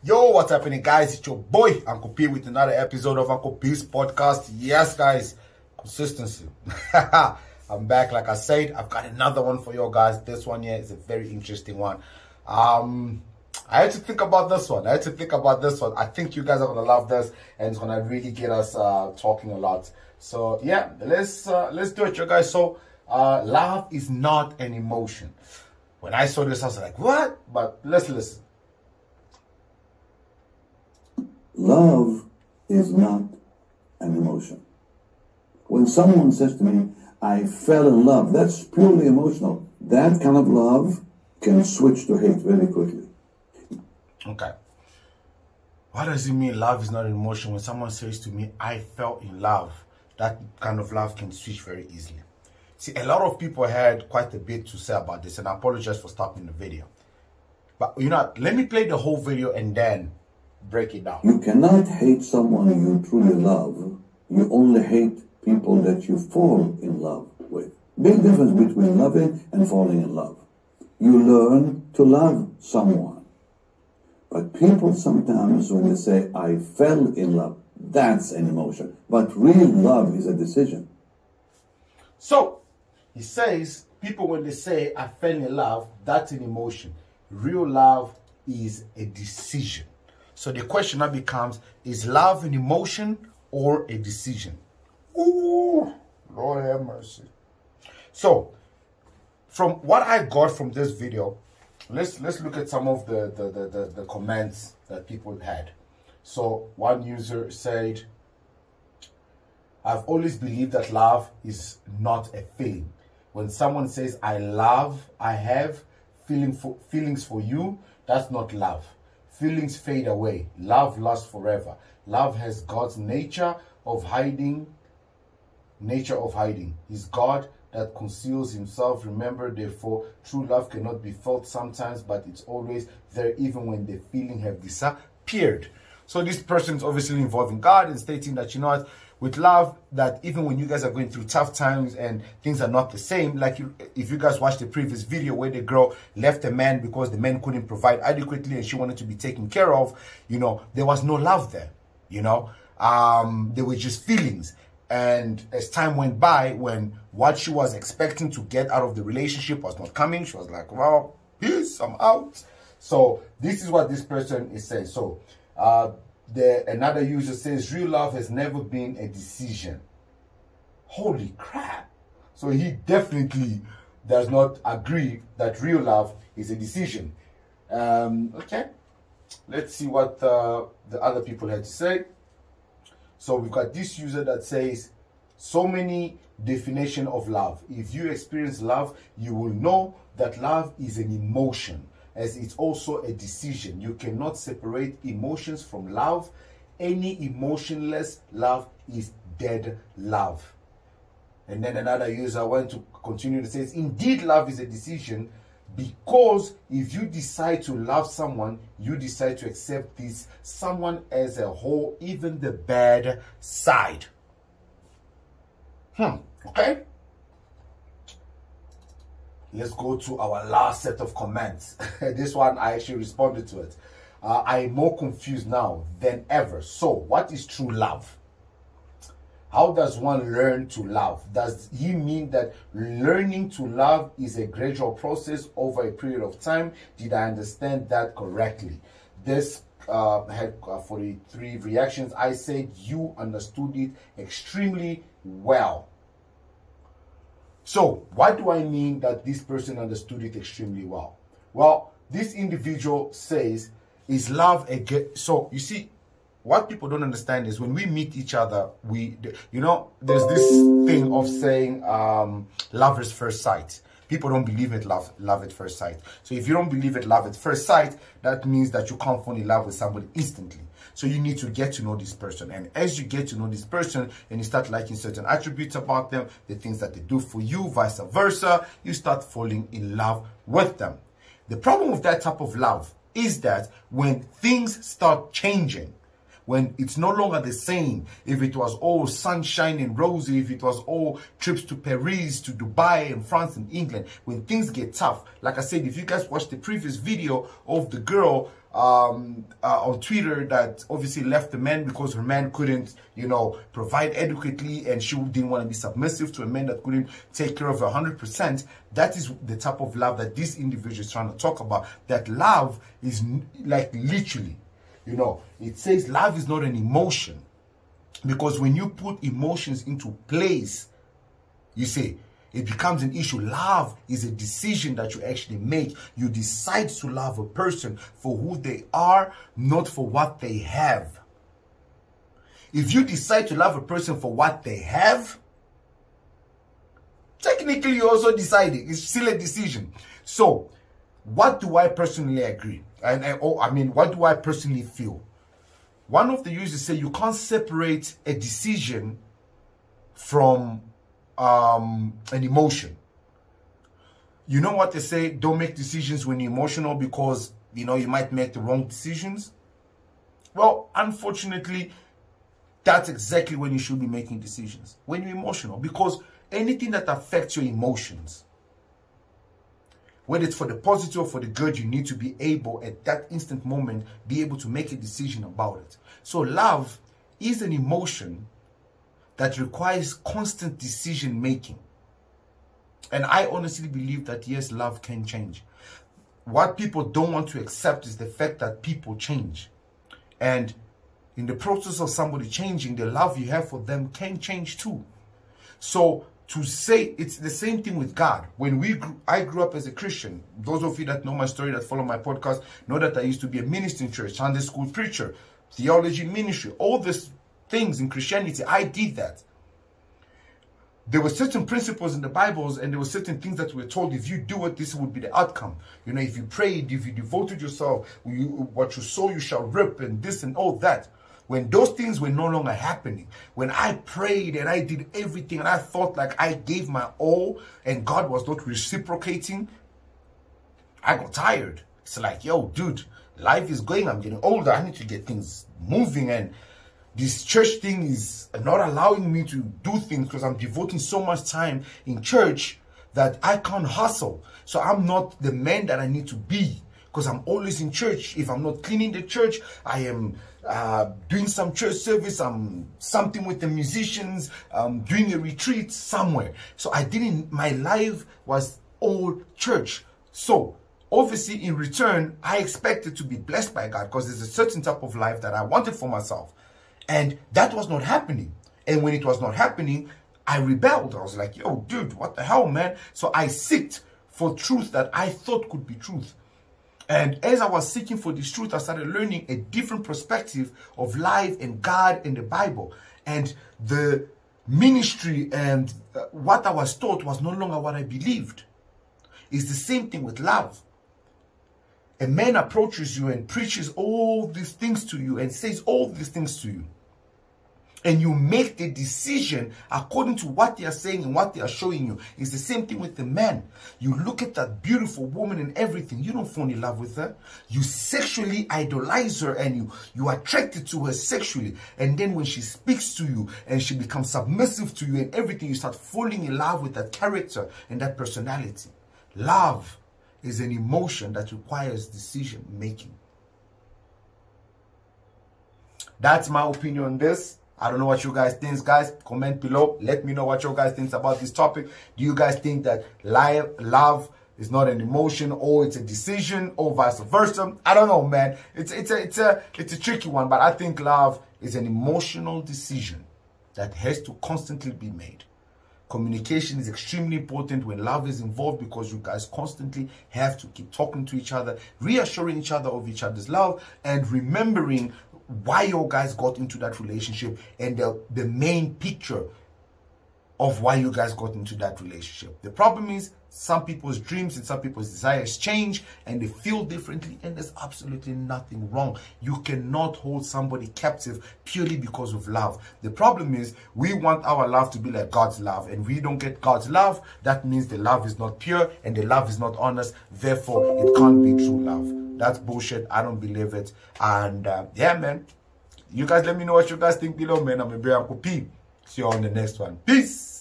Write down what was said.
Yo, what's happening, guys? It's your boy Uncle P with another episode of Uncle P's podcast. Yes, guys, consistency. I'm back. Like I said, I've got another one for you guys. This one here is a very interesting one. I had to think about this one. I think you guys are gonna love this, and it's gonna really get us talking a lot. So yeah, let's do it, you guys. So love is not an emotion. When I saw this, I was like, what? But let's listen. Love is not an emotion. When someone says to me, I fell in love, that's purely emotional. That kind of love can switch to hate very quickly. Okay. What does it mean love is not an emotion? When someone says to me, I fell in love, that kind of love can switch very easily. See, a lot of people had quite a bit to say about this, and I apologize for stopping the video. But, you know, let me play the whole video and then break it down. You cannot hate someone you truly love. You only hate people that you fall in love with. Big difference between loving and falling in love. You learn to love someone. But people sometimes, when they say, I fell in love, that's an emotion. But real love is a decision. So, he says, people when they say, I fell in love, that's an emotion. Real love is a decision. So the question now becomes, is love an emotion or a decision? Ooh, Lord have mercy. So, from what I got from this video, let's look at some of the comments that people had. So one user said, I've always believed that love is not a feeling. When someone says, I have feelings for you, that's not love. Feelings fade away. Love lasts forever. Love has God's nature of hiding. He's God that conceals himself. Remember, therefore, true love cannot be felt sometimes, but it's always there even when the feeling have disappeared. So this person is obviously involving God and stating that, you know what, with love, that even when you guys are going through tough times and things are not the same, like if you guys watched the previous video where the girl left the man because the man couldn't provide adequately and she wanted to be taken care of, you know, there was no love there, you know. There were just feelings. And as time went by, when what she was expecting to get out of the relationship was not coming, she was like, well, peace, I'm out. So this is what this person is saying. So another user says, real love has never been a decision. Holy crap. So he definitely does not agree that real love is a decision. Okay, let's see what the other people had to say. So we've got this user that says, so many definitions of love. If you experience love, you will know that love is an emotion, as it's also a decision. You cannot separate emotions from love. Any emotionless love is dead love. And then another user went to continue to say, indeed, love is a decision, because if you decide to love someone, you decide to accept this someone as a whole, even the bad side. Okay? Let's go to our last set of comments. This one, I actually responded to it. I'm more confused now than ever. So, what is true love? How does one learn to love? Does he mean that learning to love is a gradual process over a period of time? Did I understand that correctly? This had 43 reactions. I said you understood it extremely well. So, what do I mean that this person understood it extremely well? Well, this individual says, is love a... So, you see, what people don't understand is when we meet each other, you know, there's this thing of saying love at first sight. People don't believe in love at first sight. So if you don't believe in love at first sight, that means that you can't fall in love with somebody instantly. So you need to get to know this person. And as you get to know this person and you start liking certain attributes about them, the things that they do for you, vice versa, you start falling in love with them. The problem with that type of love is that when things start changing, when it's no longer the same. If it was all sunshine and rosy, if it was all trips to Paris, to Dubai and France and England, when things get tough, like I said, if you guys watched the previous video of the girl on Twitter that obviously left the man because her man couldn't, you know, provide adequately, and she didn't want to be submissive to a man that couldn't take care of her 100%. That is the type of love that this individual is trying to talk about. That love is like literally, you know, it says love is not an emotion, because when you put emotions into place, you see, it becomes an issue. Love is a decision that you actually make. You decide to love a person for who they are, not for what they have. If you decide to love a person for what they have, technically you're also deciding. It's still a decision. So, what do I personally agree? What do I personally feel? One of the users say you can't separate a decision from an emotion. You know what they say? Don't make decisions when you're emotional, because, you know, you might make the wrong decisions. Well, unfortunately, that's exactly when you should be making decisions, when you're emotional, because anything that affects your emotions, whether it's for the positive or for the good, you need to be able at that instant moment, be able to make a decision about it. So love is an emotion that requires constant decision making. And I honestly believe that yes, love can change. What people don't want to accept is the fact that people change. And in the process of somebody changing, the love you have for them can change too. So to say, it's the same thing with God. When I grew up as a Christian. Those of you that know my story, that follow my podcast, know that I used to be a minister in church, Sunday school preacher, theology ministry, all these things in Christianity. I did that. There were certain principles in the Bibles, and there were certain things that we were told, if you do it, this would be the outcome. You know, if you prayed, if you devoted yourself, what you sow you shall reap, and this and all that. When those things were no longer happening, when I prayed and I did everything and I felt like I gave my all and God was not reciprocating, I got tired. It's like, yo, dude, life is going, I'm getting older, I need to get things moving, and this church thing is not allowing me to do things because I'm devoting so much time in church that I can't hustle. So I'm not the man that I need to be, because I'm always in church. If I'm not cleaning the church, I am doing some church service, something with the musicians, doing a retreat somewhere. So my life was all church. So obviously in return, I expected to be blessed by God, because there's a certain type of life that I wanted for myself. And that was not happening. And when it was not happening, I rebelled. I was like, yo, dude, what the hell, man? So I sought for truth that I thought could be truth. And as I was seeking for this truth, I started learning a different perspective of life and God and the Bible. And the ministry and what I was taught was no longer what I believed. It's the same thing with love. A man approaches you and preaches all these things to you and says all these things to you. And you make the decision according to what they are saying and what they are showing you. It's the same thing with the man. You look at that beautiful woman and everything. You don't fall in love with her. You sexually idolize her, and you are attracted to her sexually. And then when she speaks to you and she becomes submissive to you and everything, you start falling in love with that character and that personality. Love is an emotion that requires decision making. That's my opinion on this. I don't know what you guys think, guys. Comment below. Let me know what you guys think about this topic. Do you guys think that love is not an emotion, or it's a decision, or vice versa? I don't know, man. It's a tricky one, but I think love is an emotional decision that has to constantly be made. Communication is extremely important when love is involved, because you guys constantly have to keep talking to each other, reassuring each other of each other's love, and remembering why you guys got into that relationship and the main picture of why you guys got into that relationship. The problem is some people's dreams and some people's desires change and they feel differently, and there's absolutely nothing wrong. You cannot hold somebody captive purely because of love. The problem is we want our love to be like God's love, and we don't get God's love. That means the love is not pure and the love is not honest. Therefore, it can't be true love. That's bullshit. I don't believe it. And yeah, man, You guys let me know what you guys think below, man. I'm a Uncle P. See you on the next one. Peace.